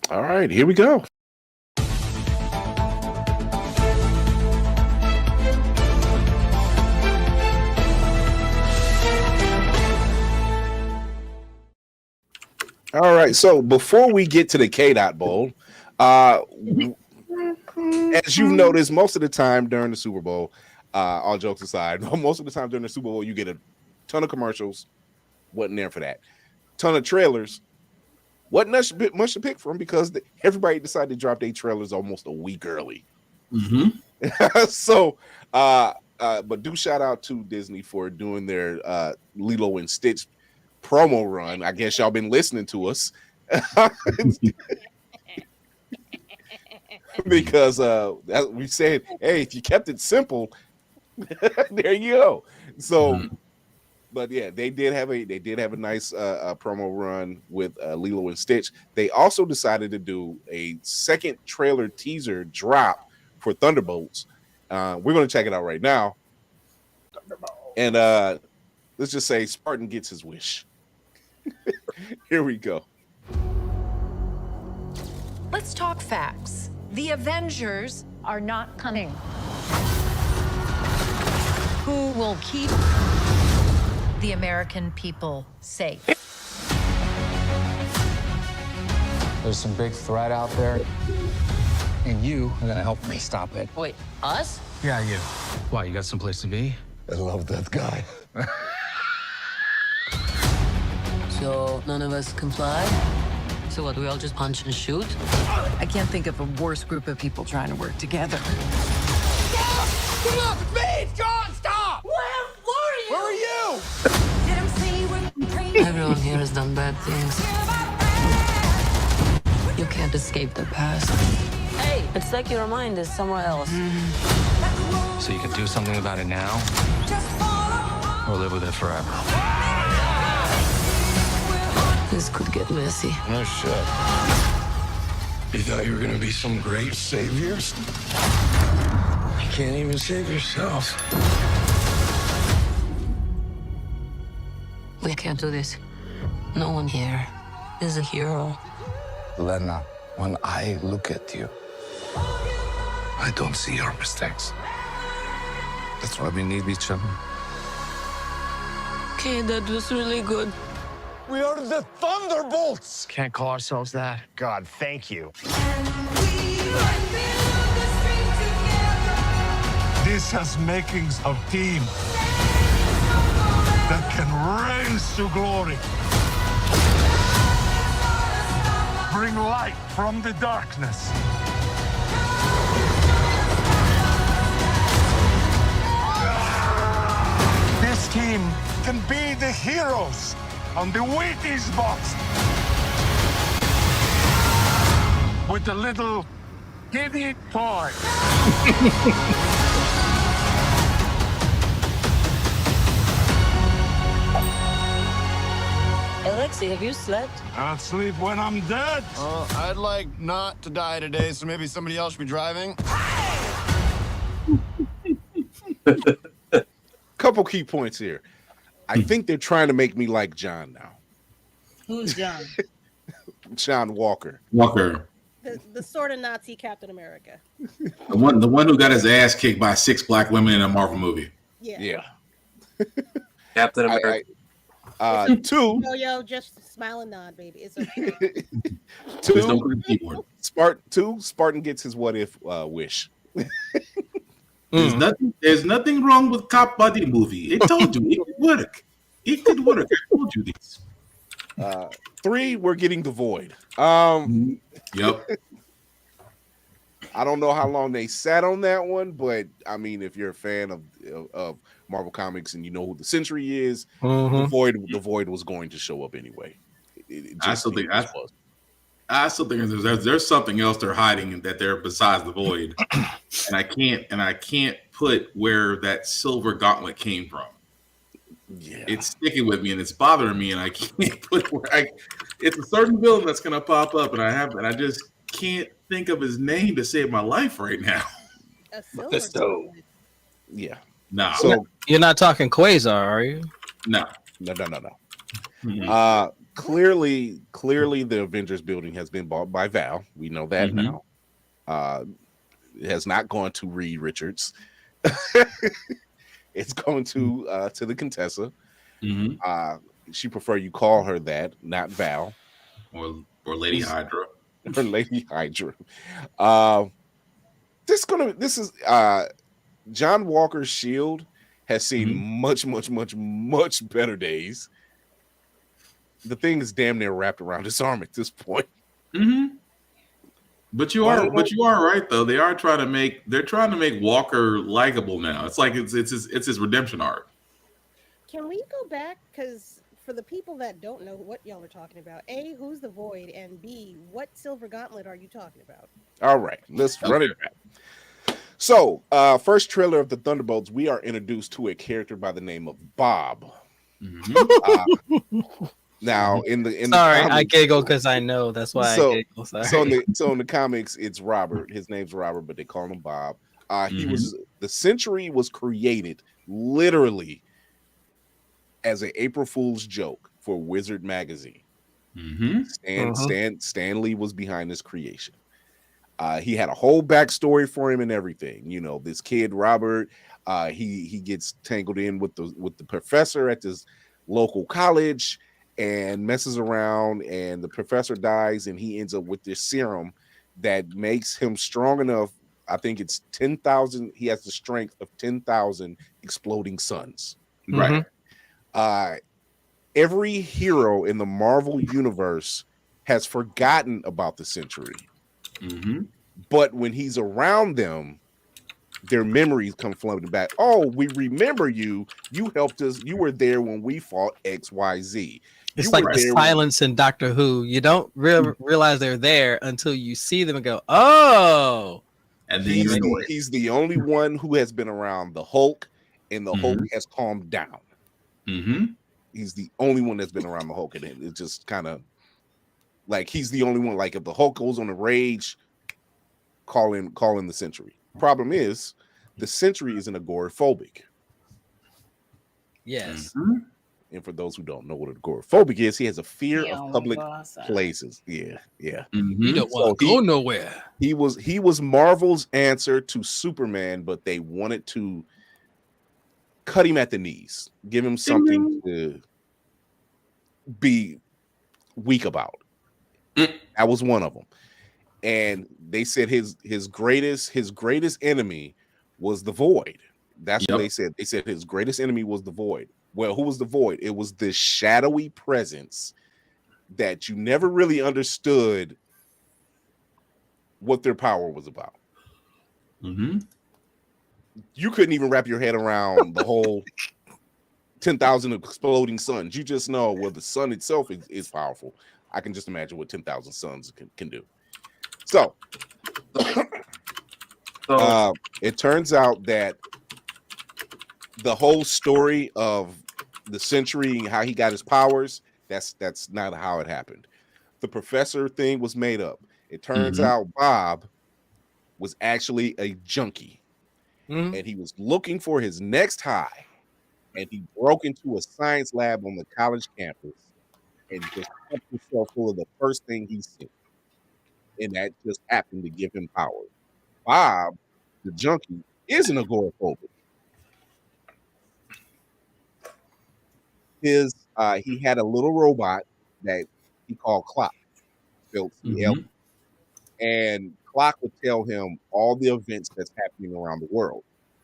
All right, here we go. All right, so before we get to the K-Dot Bowl, as you've noticed, most of the time during the Super Bowl, all jokes aside, most of the time during the Super Bowl, you get a ton of commercials. Wasn't there for that. Ton of trailers. Wasn't much to pick from because everybody decided to drop their trailers almost a week early. Mm-hmm. So, but do shout out to Disney for doing their Lilo and Stitch promo run. I guess y'all been listening to us because we said, hey, if you kept it simple, there you go. So, but yeah, they did have a nice promo run with Lilo and Stitch. They also decided to do a second trailer teaser drop for Thunderbolts. We're going to check it out right now. And let's just say Spartan gets his wish. Here we go. Let's talk facts. The Avengers are not coming. Who will keep the American people safe? There's some big threat out there, and you are gonna help me stop it. Wait, us? Yeah, you. Why, you got someplace to be? I love that guy. So none of us comply? So what, we all just punch and shoot? I can't think of a worse group of people trying to work together. Come on, it's me! It's John! Stop! Where are you? Everyone here has done bad things. You can't escape the past. Hey, it's like your mind is somewhere else. So you can do something about it now, or live with it forever. This could get messy. No shit. You thought you were gonna be some great saviors? You can't even save yourself. We can't do this. No one here is a hero. Lena, when I look at you, I don't see your mistakes. That's why we need each other. Okay, that was really good. We are the Thunderbolts! Can't call ourselves that. God, thank you. This has makings of team that can rise to glory. Bring light from the darkness. This team can be the heroes on the Wheaties box. With a little giddy toy. Alexei, have you slept? I'll sleep when I'm dead. I'd like not to die today, so maybe somebody else should be driving. Couple key points here. I think they're trying to make me like John now. Who's John? John Walker. The sort of Nazi Captain America. The one who got his ass kicked by 6 black women in a Marvel movie. Yeah. Captain America. Two. Yo, just smile and nod, baby. It's okay. Just don't put the keyboard. Spartan gets his what if wish. There's nothing wrong with cop buddy movie. It told you it could work. It could work. I told you this. 3, we're getting the void. Yep. I don't know how long they sat on that one, but I mean, if you're a fan of Marvel Comics and you know who the Sentry is, the void was going to show up anyway. I still think there's something else they're hiding that they're besides the void, and I can't put where that silver gauntlet came from. Yeah, it's sticking with me and it's bothering me, and I can't put where it's a certain villain that's gonna pop up, and I just can't think of his name to save my life right now. Mephisto. Yeah. No. So you're not talking Quasar, are you? No. No. Mm-hmm. clearly, the Avengers building has been bought by Val. We know that now. It has not gone to Reed Richards. It's going to the Contessa. She prefer you call her that, not Val, or Lady Hydra, or Lady Hydra. This is John Walker's Shield has seen much better days. The thing is damn near wrapped around his arm at this point. But you are right though. They're trying to make Walker likable now. It's like it's his redemption arc. Can we go back? Because for the people that don't know what y'all are talking about, A, who's the Void, and B, what Silver Gauntlet are you talking about? All right, let's run it back. So, first trailer of the Thunderbolts, we are introduced to a character by the name of Bob. Now, in the sorry, comics, I giggle because I know that's why I giggle. Sorry. So in the comics, it's Robert. His name's Robert, but they call him Bob. The Sentry was created literally as an April Fool's joke for Wizard magazine. Stan Lee was behind this creation. He had a whole backstory for him and everything. You know, this kid Robert, he gets tangled in with the professor at this local college and messes around, and the professor dies, and he ends up with this serum that makes him strong enough. I think it's 10,000. He has the strength of 10,000 exploding suns. Right. Every hero in the Marvel universe has forgotten about the Sentry. But when he's around them, their memories come flooding back. Oh, we remember you. You helped us. You were there when we fought XYZ. It's like the silence in Doctor Who. You don't realize they're there until you see them and go, oh. And he's the only one who has been around the Hulk, and the Hulk has calmed down. He's the only one that's been around the Hulk, and it's just kind of like he's the only one. Like if the Hulk goes on a rage, call in the Sentry. Problem is, the Sentry is an agoraphobic. Yes. And for those who don't know what agoraphobic is, he has a fear of public places. Yeah. You don't want to go nowhere. He was Marvel's answer to Superman, but they wanted to cut him at the knees, give him something to be weak about. That was one of them. And they said his greatest enemy was the Void. That's what they said. They said his greatest enemy was the Void. Well, who was the Void? It was this shadowy presence that you never really understood what their power was about. You couldn't even wrap your head around the whole 10,000 exploding suns. You just know, well, the sun itself is powerful. I can just imagine what 10,000 suns can do. So it turns out that the whole story of the Sentry and how he got his powers, that's not how it happened. The professor thing was made up. It turns out Bob was actually a junkie, and he was looking for his next high, and he broke into a science lab on the college campus and just stuffed himself full of the first thing he seen. And that just happened to give him power. Bob, the junkie, is an agoraphobic. He had a little robot that he called Clock, spelled CL, and Clock would tell him all the events that's happening around the world.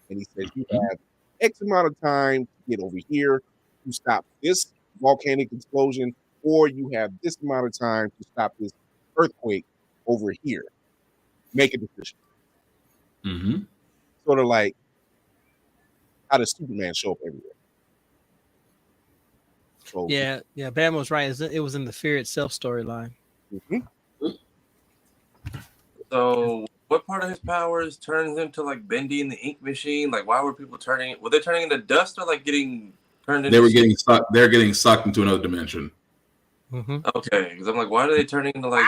And he says, you have X amount of time to get over here to stop this volcanic explosion, or you have this amount of time to stop this earthquake over here. Make a decision. Sort of like how does Superman show up everywhere? So, yeah, Bam was right. It was in the Fear Itself storyline. So, what part of his powers turns him to like Bendy in the ink machine? Like, why were people turning? Were they turning into dust or like getting turned into? They were getting sucked. They're getting sucked into another dimension. Okay, because I'm like, why are they turning into like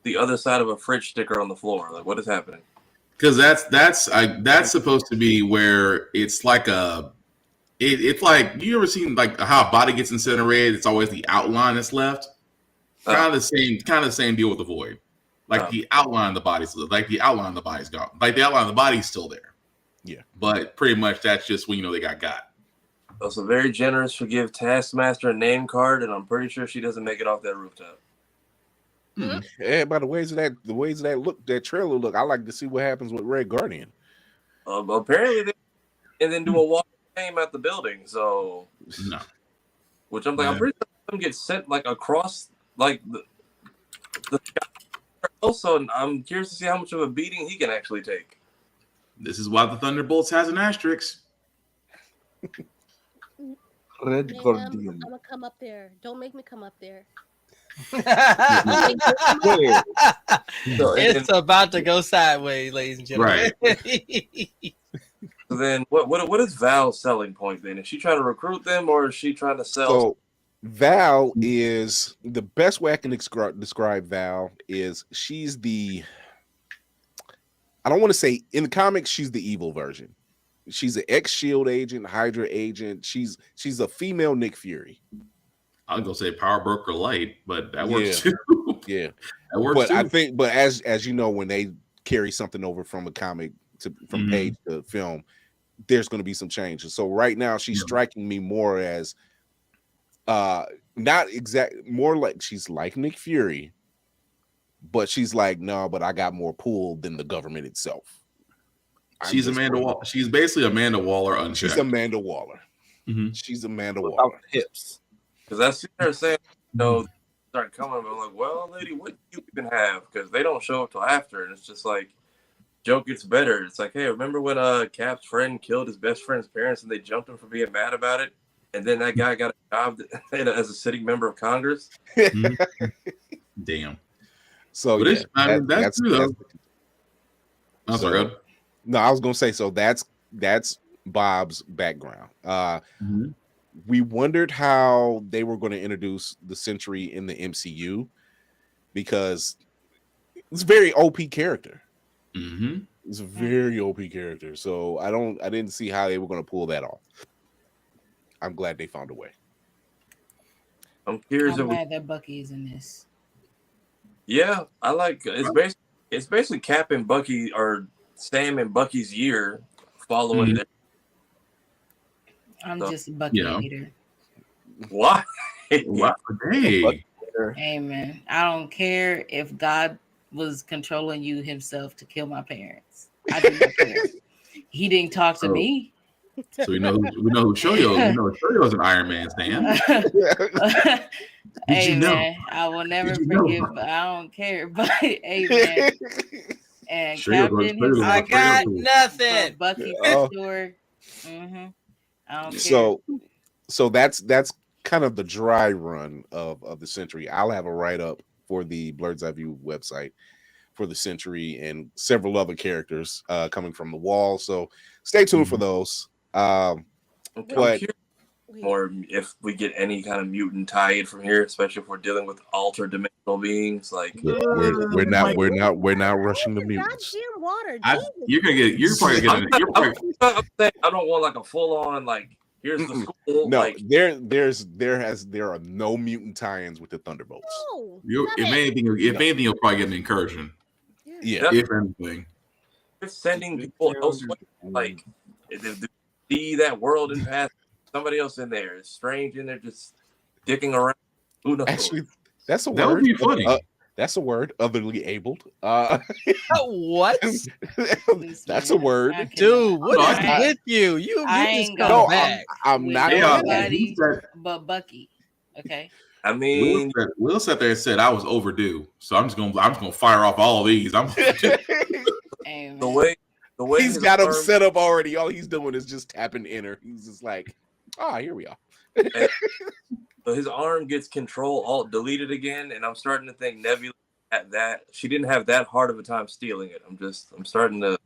the other side of a fridge sticker on the floor? Like, what is happening? Because that's supposed to be where it's like It's like, you ever seen like how a body gets incinerated? It's always the outline that's left. Kind of the same deal with the Void. Like the outline of the body's gone. Like the outline of the body's still there. Yeah. But pretty much that's just when they got. Also very generous to give Taskmaster a name card, and I'm pretty sure she doesn't make it off that rooftop. Yeah, by the ways of that trailer look, I like to see what happens with Red Guardian. Apparently, and then do a walk of fame at the building. So, no. Which I'm like, I'm pretty sure them get sent like across like the. Also, I'm curious to see how much of a beating he can actually take. This is why the Thunderbolts has an asterisk. Red Guardian. I'm gonna come up there. Don't make me come up there. It's about to go sideways, ladies and gentlemen. Right. So then, what is Val's selling point then? Is she trying to recruit them, or is she trying to sell? So Val is the best way I can describe Val is she's the. I don't want to say in the comics she's the evil version. She's an ex-Shield agent, Hydra agent. She's a female Nick Fury. I was gonna say Power Broker Light, but that works too. Yeah, that works too. I think, but as you know, when they carry something over from a comic from page to film, there's going to be some changes. So right now, she's striking me more as not more like she's like Nick Fury, but she's like, no, but I got more pull than the government itself. She's Amanda Waller. She's basically Amanda Waller unchecked. She's Amanda Waller. She's Amanda Without Waller. Hips. Because I see her saying, start coming. I'm like, well, lady, what do you even have? Because they don't show up till after, and it's just like, joke gets better. It's like, hey, remember when Cap's friend killed his best friend's parents, and they jumped him for being mad about it, and then that guy got a job as a sitting member of Congress. Damn. So but yeah, that's true though. I'm sorry. Go. No, I was gonna say, so that's Bob's background. We wondered how they were going to introduce the Sentry in the MCU because it's a very OP character. It's a very OP character. So I didn't see how they were going to pull that off. I'm glad they found a way. I'm curious. I'm glad that Bucky is in this. Yeah, I like it's basically Cap and Bucky, or Sam and Bucky's year following their. I'm just a Bucky hater. Why? Why? Hey. Hey, man. I don't care if God was controlling you himself to kill my parents. I do not care. He didn't talk to me. So we know who Shoyo. We know Shoyo's an Iron Man fan. Hey, man. I will never forgive. I don't care. But hey, man. And Captain himself, I got nothing. Bucky for sure. I don't care. So that's kind of the dry run of the Sentry. I'll have a write-up for the Blurred's Eye View website for the Sentry and several other characters coming from the Wall. So stay tuned for those. But or if we get any kind of mutant tie-in from here, especially if we're dealing with altered-dimensional beings, like we're not rushing the mutants. Water. You're probably getting. I'm saying I don't want like a full-on like. Here's the school. No, like, there are no mutant tie-ins with the Thunderbolts. No, if anything, you'll probably get an incursion. Yeah, if anything. They're sending people elsewhere. Like, see that world and pass somebody else in there. It's strange in there, just dicking around. Who knows? Actually, that's a word. That would be funny. That's a word. Otherly abled. What? That's a word, dude. What is with you? You just come back. I'm not. Nobody but Bucky. Okay. I mean, Will sat there and said I was overdue, so I'm just gonna fire off all of these. the way he's got them set up already. All he's doing is just tapping enter. He's just like, here we are. So his arm gets control alt deleted again, and I'm starting to think Nebula at that she didn't have that hard of a time stealing it. I'm starting to.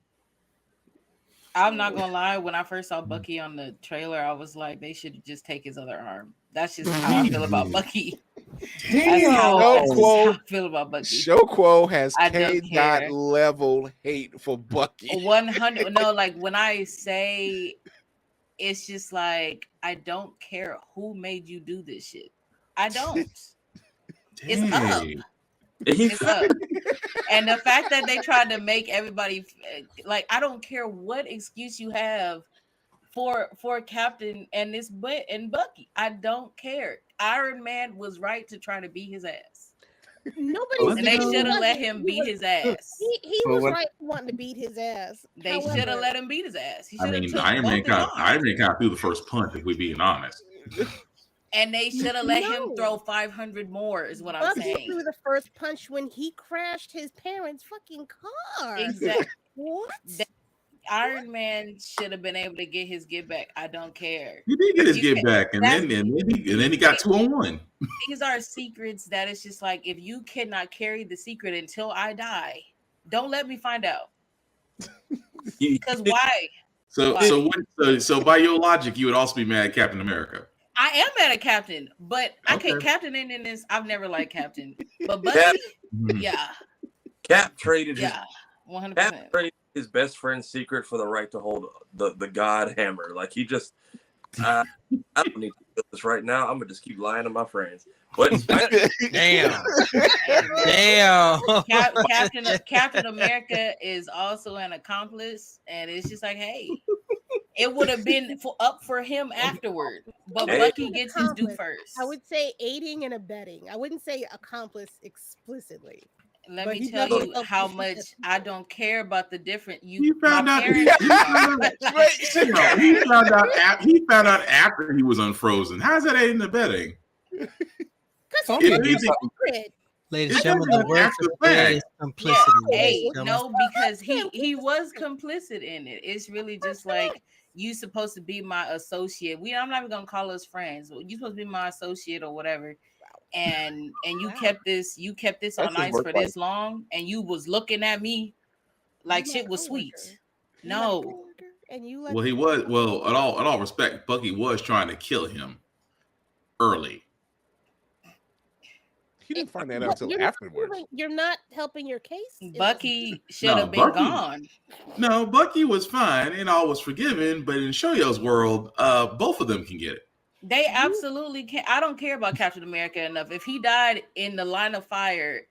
I'm not gonna lie. When I first saw Bucky on the trailer, I was like, they should just take his other arm. That's just how I feel about Bucky. That's how I feel about Bucky. Showquo has K-Dot level hate for Bucky. 100. No, like when I say it's just like, I don't care who made you do this shit. I don't. It's up. It's up. And the fact that they tried to make everybody like, I don't care what excuse you have for Captain and this and Bucky. I don't care. Iron Man was right to try to beat his ass. Nobody. And they should have let him beat his ass. He was right wanting to beat his ass. They should have let him beat his ass. He I should have mean, took Iron Man both his arms. threw the first punch, if we're being honest. And they should have let him throw 500 more, is what I'm Bucky saying. threw the first punch when he crashed his parents' fucking car. Exactly. What? Iron Man should have been able to get his get back. I don't care. He did get his get back, and then he got 2-on-1. These are secrets that it's just like, if you cannot carry the secret until I die, don't let me find out. Because why? So by your logic, you would also be mad at Captain America. I am mad at Captain, but I can't. Captain in this. I've never liked Captain, but Bucky, yeah. Cap traded 100%. Cap traded his best friend's secret for the right to hold the God hammer. Like, he just, I don't need to do this right now. I'm gonna just keep lying to my friends. But damn. Captain America is also an accomplice, and it's just like, hey, it would have been up for him afterward, but Bucky gets his due first. I would say aiding and abetting. I wouldn't say accomplice explicitly. Let me tell you how much I don't care about the different. He found out. He found out after he was unfrozen. How's that aiding and abetting? Ladies and gentlemen, the word for today is complicity. Yeah. Hey, no, because he was complicit in it. It's really just like, you supposed to be my associate. I'm not even gonna call us friends. You supposed to be my associate or whatever. And you kept this on ice for this long, and you was looking at me like shit was sweet. No. And you he was, well, at all respect, Bucky was trying to kill him early. He didn't find that out until afterwards. You're not helping your case. Bucky should have been gone. No, Bucky was fine and all was forgiven, but in Shoyo's world, both of them can get it. They absolutely can. I don't care about Captain America enough. If he died in the line of fire,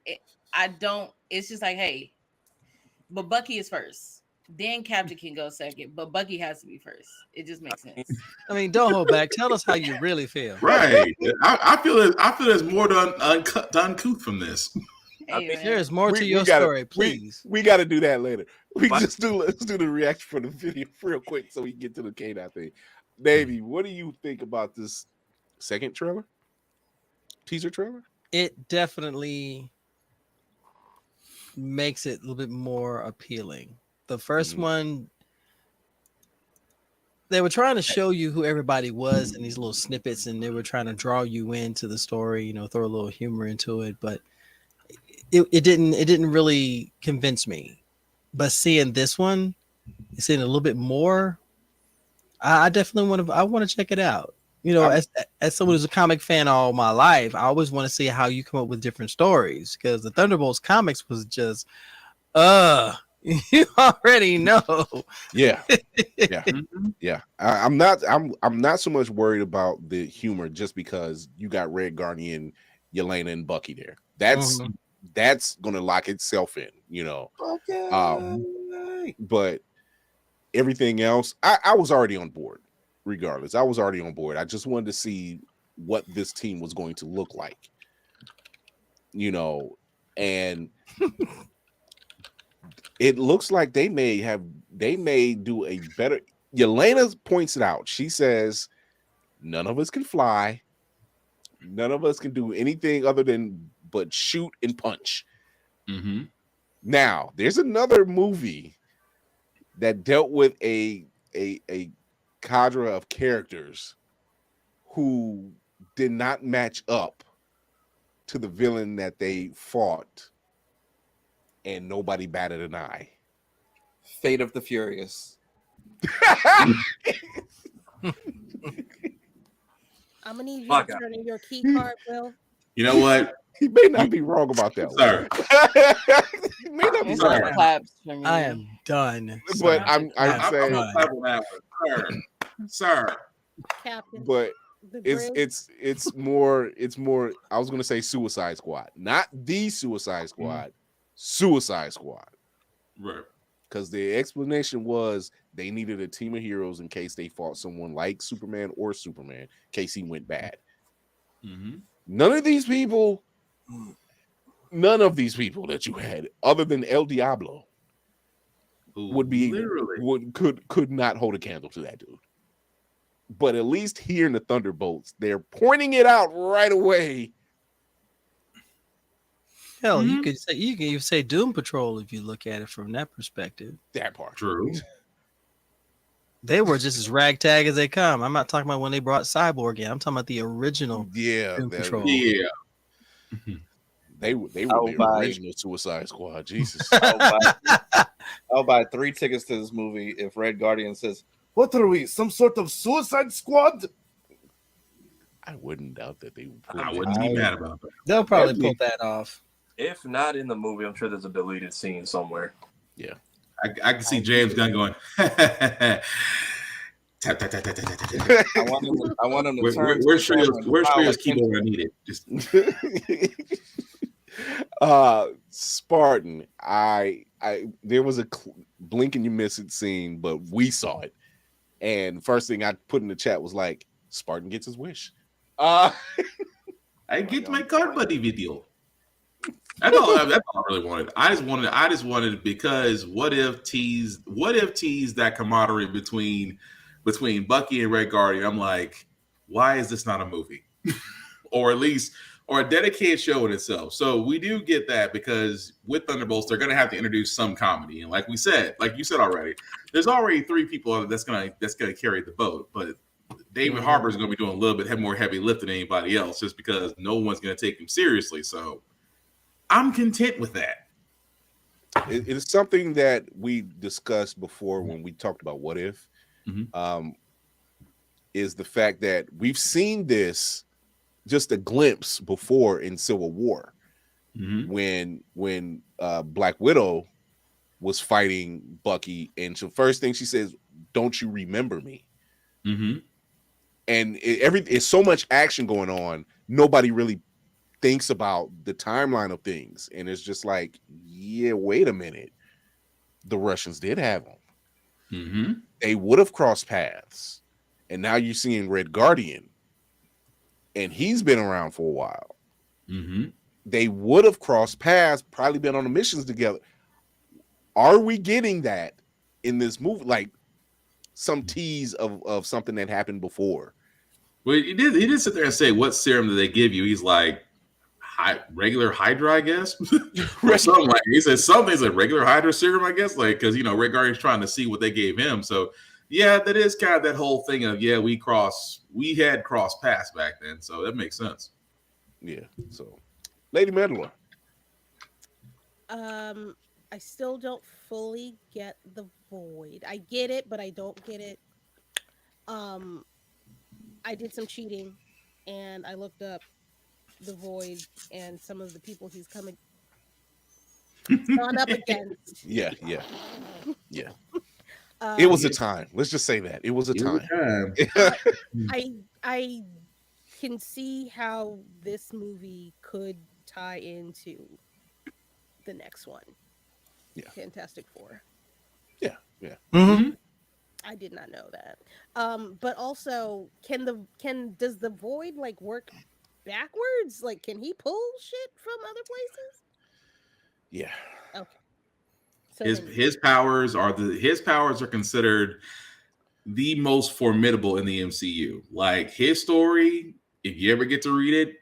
I don't. It's just like, hey, but Bucky is first. Then Captain can go second, but Bucky has to be first. It just makes sense. I mean, don't hold back. Tell us how you really feel. Right. I feel there's more to uncouth from this. Hey, there's more to your story, please. We got to do that later. Let's do the reaction for the video real quick so we can get to the K-Dot thing. Davey, what do you think about this second teaser trailer? It definitely makes it a little bit more appealing. The first one, they were trying to show you who everybody was in these little snippets, and they were trying to draw you into the story, throw a little humor into it, but it didn't really convince me. But seeing this one, seeing a little bit more, I definitely want to check it out. As someone who's a comic fan all my life, I always want to see how you come up with different stories, because the Thunderbolts comics was just, you already know. Yeah. Yeah. I'm not so much worried about the humor just because you got Red Guardian, Yelena, and Bucky there. That's gonna lock itself in, Okay. But everything else, I was already on board. Regardless, I was already on board. I just wanted to see what this team was going to look like, and it looks like they may do a better. Yelena points it out. She says, none of us can fly. None of us can do anything other than but shoot and punch. Mm-hmm. Now, there's another movie that dealt with a cadre of characters who did not match up to the villain that they fought, and nobody batted an eye. Fate of the Furious. I'm gonna need you to turn in your key card, Will. You know what? He may not be wrong about that. Sorry. He may not be wrong. I am done. But I'm saying, sir. Captain. But The it's more I was gonna say Suicide Squad, not the Suicide Squad, Suicide Squad. Right. Because the explanation was they needed a team of heroes in case they fought someone like Superman in case he went bad. Mm-hmm. None of these people that you had, other than El Diablo, could not hold a candle to that dude. But at least here in the Thunderbolts, they're pointing it out right away. Hell, you can even say Doom Patrol if you look at it from that perspective. That part. True. They were just as ragtag as they come. I'm not talking about when they brought Cyborg in. I'm talking about the original Doom Patrol. Yeah. They were the original Suicide Squad. Jesus. I'll buy 3 tickets to this movie if Red Guardian says, "What are we? Some sort of Suicide Squad?" I wouldn't doubt that they would. I wouldn't be mad about that. They'll probably pull that off. If not in the movie, I'm sure there's a deleted scene somewhere. Yeah. I can see James Gunn going. I want him to turn. Where's Trio's keyboard when I need it? Just Spartan. There was a blink and you miss it scene, but we saw it. And first thing I put in the chat was like, Spartan gets his wish. I get my card buddy video. That's all I really wanted. I just wanted because what if teased that camaraderie between Bucky and Red Guardian. I'm like, why is this not a movie? or a dedicated show in itself. So we do get that because with Thunderbolts, they're gonna have to introduce some comedy. And like you said already, there's already 3 people that's gonna carry the boat, but David Harbour is gonna be doing a little bit more heavy lifting than anybody else just because no one's gonna take him seriously. So I'm content with that. It is something that we discussed before when we talked about What If. Is the fact that we've seen this just a glimpse before in Civil War when Black Widow was fighting Bucky, and the first thing she says, "Don't you remember me?" And it's so much action going on, nobody really thinks about the timeline of things, and it's just like, yeah, wait a minute, the Russians did have them. They would have crossed paths, and now you're seeing Red Guardian, and he's been around for a while. They would have crossed paths, probably been on the missions together. Are we getting that in this movie? Like some tease of something that happened before? Well, he did sit there and say, "What serum did they give you?" He's like, regular Hydra, I guess. Or something like he said something's like regular Hydra serum, I guess, like because Red Guardian's trying to see what they gave him. So yeah, that is kind of that whole thing of we had crossed paths back then, so that makes sense. Yeah. So, Lady Mandalore. I still don't fully get the Void. I get it, but I don't get it. I did some cheating, and I looked up the Void and some of the people he's gone up against. Yeah. It was a time. Let's just say that it was a time. I can see how this movie could tie into the next one. Yeah, Fantastic Four. Yeah. I did not know that. But also, does the Void like work backwards? Like, can he pull shit from other places? Yeah. Okay. So his powers are considered the most formidable in the MCU. Like his story, if you ever get to read it,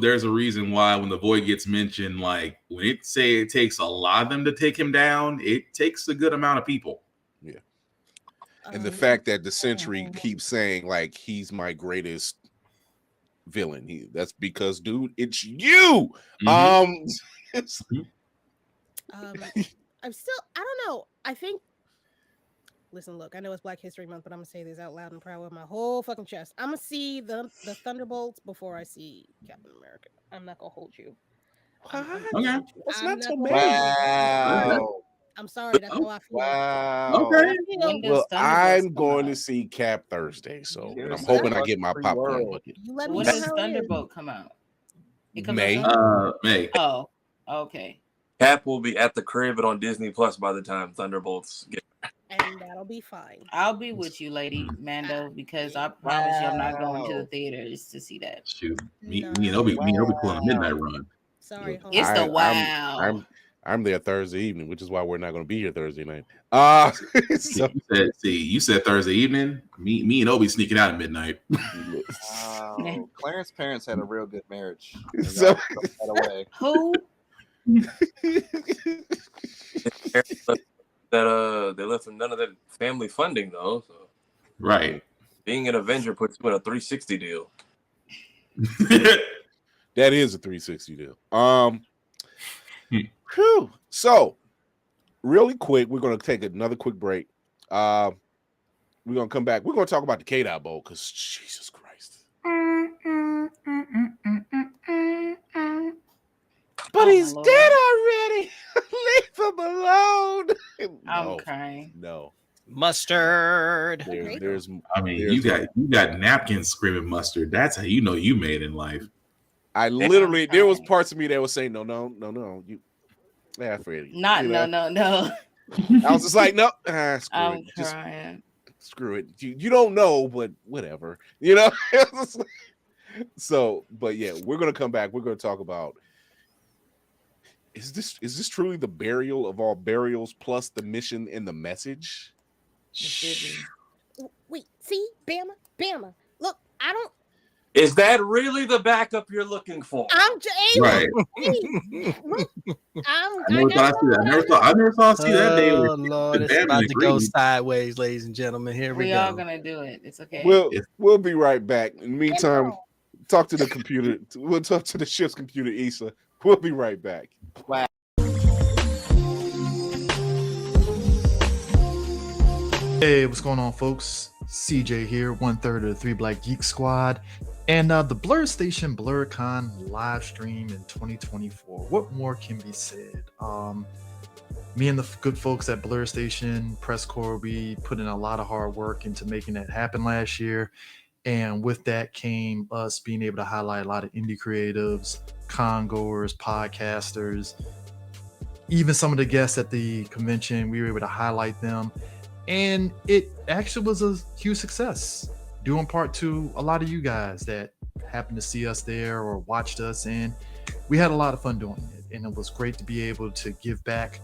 there's a reason why when the Void gets mentioned, like when it takes a lot of them to take him down, it takes a good amount of people. Yeah. And the fact that the Sentry keeps saying like he's my greatest villain, that's because, dude, it's you. I'm still, I don't know. I think, listen, look, I know it's Black History Month, but I'm gonna say this out loud and proud with my whole fucking chest. I'm gonna see the Thunderbolts before I see Captain America. I'm not gonna hold you. Okay. That's not so bad. Wow. I'm sorry, that's how I feel. Wow. Okay. Well, I'm going to see Cap Thursday, so and I'm hoping I get my popcorn bucket. You let me When know does how it is. Thunderbolt come out? It comes May. out soon? May. Oh, okay. Cap will be at the crib and on Disney Plus by the time Thunderbolts get. And that'll be fine. I'll be with you, Lady Mando, because I promise you I'm not going to the theaters to see that. Shoot, me and Obi pulling a midnight run. Sorry, It's the wow. I'm there Thursday evening, which is why we're not going to be here Thursday night. So, you said Thursday evening. Me and Obi sneaking out at midnight. Wow. Clarence's parents had a real good marriage. So, who? That they left them none of that family funding though. So. Right. Being an Avenger puts you in a 360 deal. That is a 360 deal. Whew. So, really quick, we're going to take another quick break. We're going to come back. We're going to talk about the K-Dot Bowl because Jesus Christ. But he's dead already. Leave him alone. I'm crying. No. Mustard. There's you got napkins screaming mustard. That's how you know you made in life. I literally, there was parts of me that was saying, no. You, Freddie. Not, no. I was just like, no, screw I'm it. Just crying. screw it. You don't know, but whatever. So, but yeah, we're gonna come back. We're gonna talk about is this truly the burial of all burials plus the mission and the message? Wait, see, Bama. Look, I don't. Is that really the backup you're looking for? I'm just right. I never thought I'd see that day. Oh Lord, it's about to go sideways, ladies and gentlemen. Here we go. We are gonna do it. It's okay. We'll be right back. In the meantime, talk to the computer. We'll talk to the ship's computer, Issa. We'll be right back. Wow. Hey, what's going on, folks? CJ here, 1/3 of the 3 Black Geek Squad, and the Blur Station BlurCon live stream in 2024. What more can be said? Me and the good folks at Blur Station Press Corps, we put in a lot of hard work into making that happen last year, and with that came us being able to highlight a lot of indie creatives, con-goers, podcasters, even some of the guests at the convention. We were able to highlight them. And it actually was a huge success, due in part to a lot of you guys that happened to see us there or watched us. And we had a lot of fun doing it. And it was great to be able to give back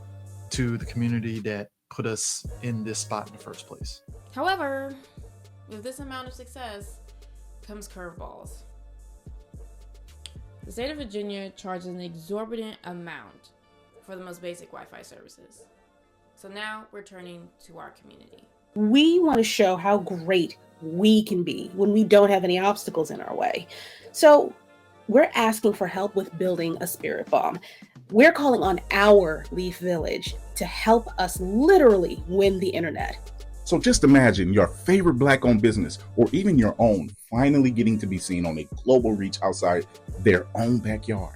to the community that put us in this spot in the first place. However, with this amount of success comes curveballs. The state of Virginia charges an exorbitant amount for the most basic Wi-Fi services. So now we're turning to our community. We want to show how great we can be when we don't have any obstacles in our way. So we're asking for help with building a spirit bomb. We're calling on our Leaf Village to help us literally win the internet. So just imagine your favorite Black-owned business or even your own finally getting to be seen on a global reach outside their own backyard.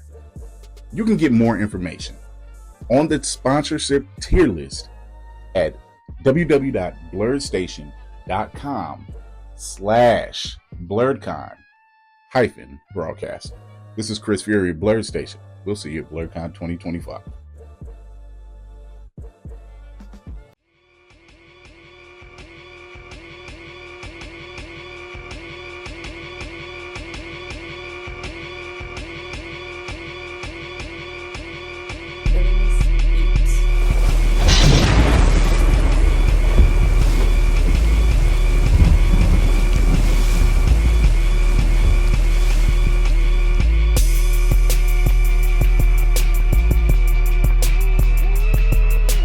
You can get more information on the sponsorship tier list at www.blurredstation.com/blurredcon-broadcast. This is Chris Fury of Blurred Station. We'll see you at BlurredCon 2025.